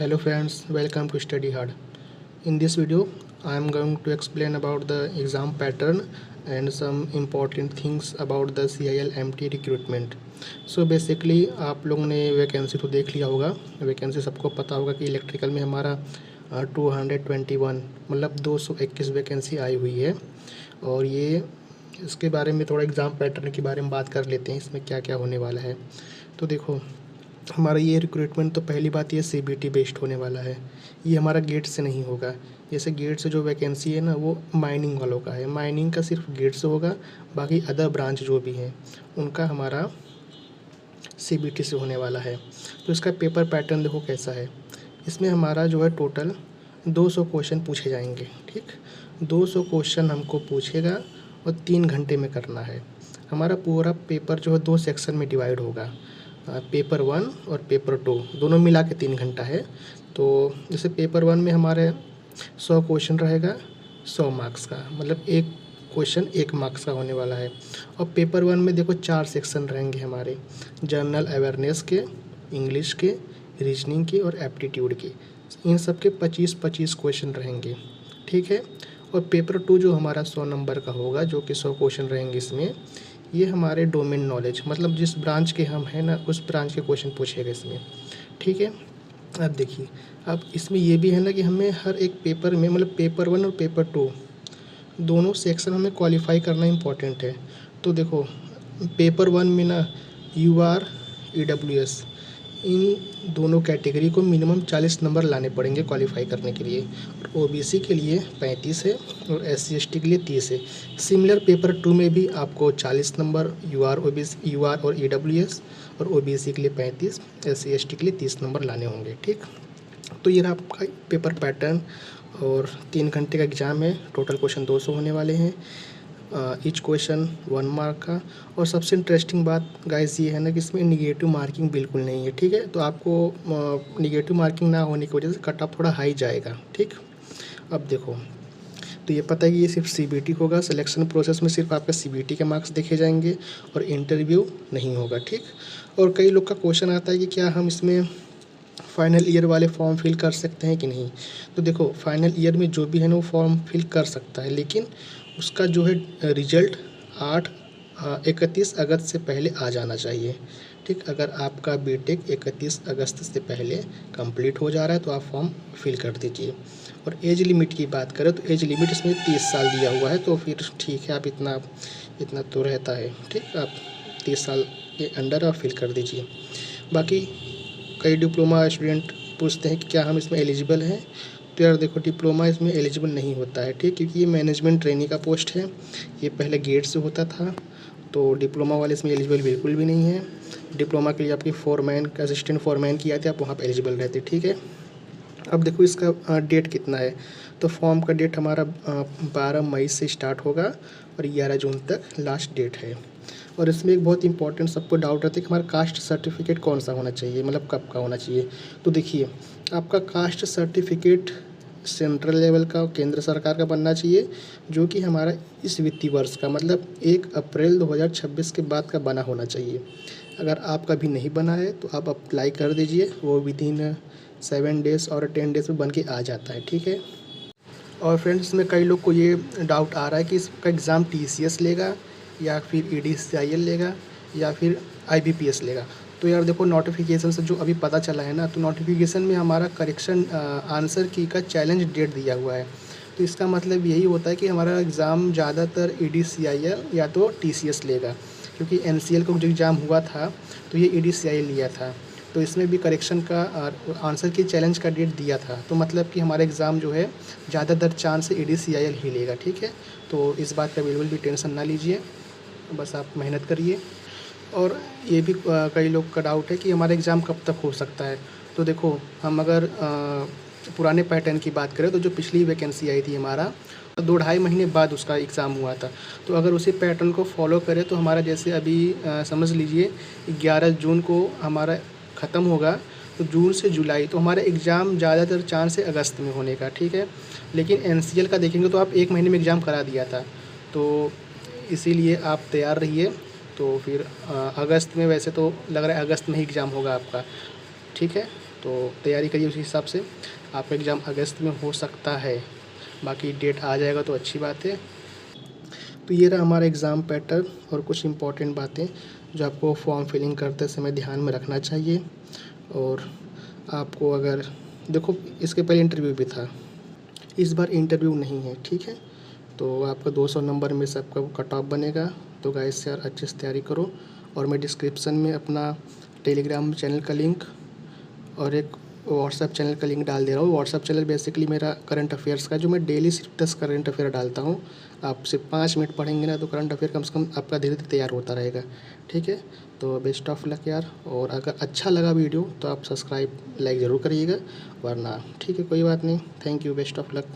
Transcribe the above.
Hello friends, welcome to Study Hard. In this video, I am going to explain about the exam pattern and some important things about the CIL MT recruitment. So basically आप लोगों ने vacancy तो देख लिया होगा। Vacancy सबको पता होगा कि इलेक्ट्रिकल में हमारा 221 मतलब 221 वैकेंसी आई हुई है। और ये इसके बारे में थोड़ा एग्ज़ाम पैटर्न के बारे में बात कर लेते हैं, इसमें क्या क्या होने वाला है। तो देखो, हमारा ये रिक्रूटमेंट तो पहली बात ये CBT बेस्ड होने वाला है। ये हमारा गेट से नहीं होगा। जैसे गेट से जो वैकेंसी है ना, वो माइनिंग वालों का है। माइनिंग का सिर्फ गेट से होगा, बाकी अदर ब्रांच जो भी हैं उनका हमारा CBT से होने वाला है। तो इसका पेपर पैटर्न देखो कैसा है। इसमें हमारा जो है टोटल 200 क्वेश्चन पूछे जाएंगे। ठीक, 200 क्वेश्चन हमको पूछेगा और 3 घंटे में करना है। हमारा पूरा पेपर जो है 2 सेक्शन में डिवाइड होगा, पेपर 1 और पेपर 2 दोनों मिला के 3 घंटा है। तो जैसे पेपर 1 में हमारे 100 क्वेश्चन रहेगा, 100 मार्क्स का, मतलब एक क्वेश्चन 1 मार्क्स का होने वाला है। और पेपर 1 में देखो 4 सेक्शन रहेंगे हमारे, जनरल अवेयरनेस के, इंग्लिश के, रीजनिंग के और एप्टीट्यूड के। इन सब के 25-25 क्वेश्चन रहेंगे। ठीक है। और पेपर 2 जो हमारा 100 नंबर का होगा, जो कि 100 क्वेश्चन रहेंगे इसमें, ये हमारे डोमेन नॉलेज, मतलब जिस ब्रांच के हम हैं ना, उस ब्रांच के क्वेश्चन पूछेगा इसमें। ठीक है। अब देखिए, अब इसमें ये भी है ना कि हमें हर एक पेपर में, मतलब पेपर 1 और पेपर 2 दोनों सेक्शन हमें क्वालिफाई करना इम्पोर्टेंट है। तो देखो, पेपर 1 में ना UR EWS इन दोनों कैटेगरी को मिनिमम 40 नंबर लाने पड़ेंगे क्वालिफाई करने के लिए। और OBC के लिए 35 है और SC ST के लिए 30 है। सिमिलर पेपर 2 में भी आपको 40 नंबर UR और EWS और OBC के लिए 35, SC ST के लिए 30 नंबर लाने होंगे। ठीक, तो ये रहा आपका पेपर पैटर्न। और 3 घंटे का एग्ज़ाम है। टोटल क्वेश्चन 200 होने वाले हैं, ईच क्वेश्चन 1 मार्क का। और सबसे इंटरेस्टिंग बात गाइस ये है ना कि इसमें निगेटिव मार्किंग बिल्कुल नहीं है। ठीक है। तो आपको निगेटिव मार्किंग ना होने की वजह से कट ऑफ थोड़ा हाई जाएगा। ठीक, अब देखो, तो ये पता है कि ये सिर्फ CBT होगा। सिलेक्शन प्रोसेस में सिर्फ आपका CBT के मार्क्स देखे जाएंगे और इंटरव्यू नहीं होगा। ठीक, और कई लोग का क्वेश्चन आता है कि क्या हम इसमें फाइनल ईयर वाले फॉर्म फिल कर सकते हैं कि नहीं। तो देखो, फाइनल ईयर में जो भी है ना वो फॉर्म फिल कर सकता है, लेकिन उसका जो है रिजल्ट 31 अगस्त से पहले आ जाना चाहिए। ठीक, अगर आपका बीटेक 31 अगस्त से पहले कंप्लीट हो जा रहा है तो आप फॉर्म फिल कर दीजिए। और एज लिमिट की बात करें तो एज लिमिट इसमें 30 साल दिया हुआ है, तो फिर ठीक है, आप इतना तो रहता है। ठीक, आप 30 साल के अंडर आप फिल कर दीजिए। बाकी कई डिप्लोमा स्टूडेंट पूछते हैं कि क्या हम इसमें एलिजिबल हैं। तो यार देखो, डिप्लोमा इसमें एलिजिबल नहीं होता है। ठीक, क्योंकि ये मैनेजमेंट ट्रेनी का पोस्ट है। ये पहले गेट से होता था, तो डिप्लोमा वाले इसमें एलिजिबल बिल्कुल भी नहीं है। डिप्लोमा के लिए आपकी फोरमैन का, असिस्टेंट फोरमैन की आती है, आप वहाँ पर एलिजिबल रहते। ठीक है। अब देखो इसका डेट कितना है। तो फॉर्म का डेट हमारा 12 मई से स्टार्ट होगा और 11 जून तक लास्ट डेट है। और इसमें एक बहुत इंपॉर्टेंट सबको डाउट रहता है कि हमारा कास्ट सर्टिफिकेट कौन सा होना चाहिए, मतलब कब का होना चाहिए। तो देखिए, आपका कास्ट सर्टिफिकेट सेंट्रल लेवल का, केंद्र सरकार का बनना चाहिए, जो कि हमारा इस वित्तीय वर्ष का, मतलब 1 अप्रैल 2026 के बाद का बना होना चाहिए। अगर आपका भी नहीं बना है तो आप अप्लाई कर दीजिए, वो विदिन 7 डेज़ और 10 डेज़ में बन के आ जाता है। ठीक है। और फ्रेंड्स, इसमें कई लोग को ये डाउट आ रहा है कि इसका एग्ज़ाम TCS लेगा या फिर EDCIL लेगा या फिर IBPS लेगा। तो यार देखो, नोटिफिकेशन से जो अभी पता चला है ना, तो नोटिफिकेशन में हमारा करेक्शन आंसर की का चैलेंज डेट दिया हुआ है। तो इसका मतलब यही होता है कि हमारा एग्ज़ाम ज़्यादातर EDCIL या तो TCS लेगा, क्योंकि NCL का जो एग्ज़ाम हुआ था तो ये EDCIL लिया था। तो इसमें भी करेक्शन का आंसर की चैलेंज का डेट दिया था। तो मतलब कि हमारा एग्ज़ाम जो है ज़्यादातर चांस से EDCIL ही लेगा। ठीक है। तो इस बात का बिल्कुल भी टेंशन ना लीजिए, बस आप मेहनत करिए। और ये भी कई लोग का डाउट है कि हमारा एग्ज़ाम कब तक हो सकता है। तो देखो, हम अगर पुराने पैटर्न की बात करें तो जो पिछली वैकेंसी आई थी हमारा, 2-2.5 महीने बाद उसका एग्ज़ाम हुआ था। तो अगर उसी पैटर्न को फॉलो करें तो हमारा जैसे अभी समझ लीजिए 11 जून को हमारा ख़त्म होगा, तो जून से जुलाई, तो हमारा एग्ज़ाम ज़्यादातर चांस है अगस्त में होने का। ठीक है। लेकिन NCL का देखेंगे तो आप 1 महीने में एग्ज़ाम करा दिया था, तो इसीलिए आप तैयार रहिए। तो फिर अगस्त में, वैसे तो लग रहा है अगस्त में ही एग्ज़ाम होगा आपका। ठीक है। तो तैयारी करिए उसी हिसाब से। आपका एग्ज़ाम अगस्त में हो सकता है, बाकी डेट आ जाएगा तो अच्छी बात है। तो ये रहा हमारा एग्ज़ाम पैटर्न और कुछ इम्पॉर्टेंट बातें जो आपको फॉर्म फिलिंग करते समय ध्यान में रखना चाहिए। और आपको अगर देखो, इसके पहले इंटरव्यू भी था, इस बार इंटरव्यू नहीं है, ठीक है। तो आपका 200 नंबर में से आपका कट ऑफ बनेगा। तो गाइस यार अच्छे से तैयारी करो। और मैं डिस्क्रिप्शन में अपना टेलीग्राम चैनल का लिंक और एक व्हाट्सएप चैनल का लिंक डाल दे रहा हूँ। व्हाट्सएप चैनल बेसिकली मेरा करंट अफेयर्स का, जो मैं डेली सिर्फ 10 करंट अफेयर डालता हूँ। आप सिर्फ 5 मिनट पढ़ेंगे ना तो करंट अफेयर कम से कम आपका धीरे धीरे तैयार होता रहेगा, ठीक है। तो बेस्ट ऑफ लक यार। और अगर अच्छा लगा वीडियो तो आप सब्सक्राइब लाइक ज़रूर करिएगा, वरना ठीक है कोई बात नहीं। Thank you, best of luck.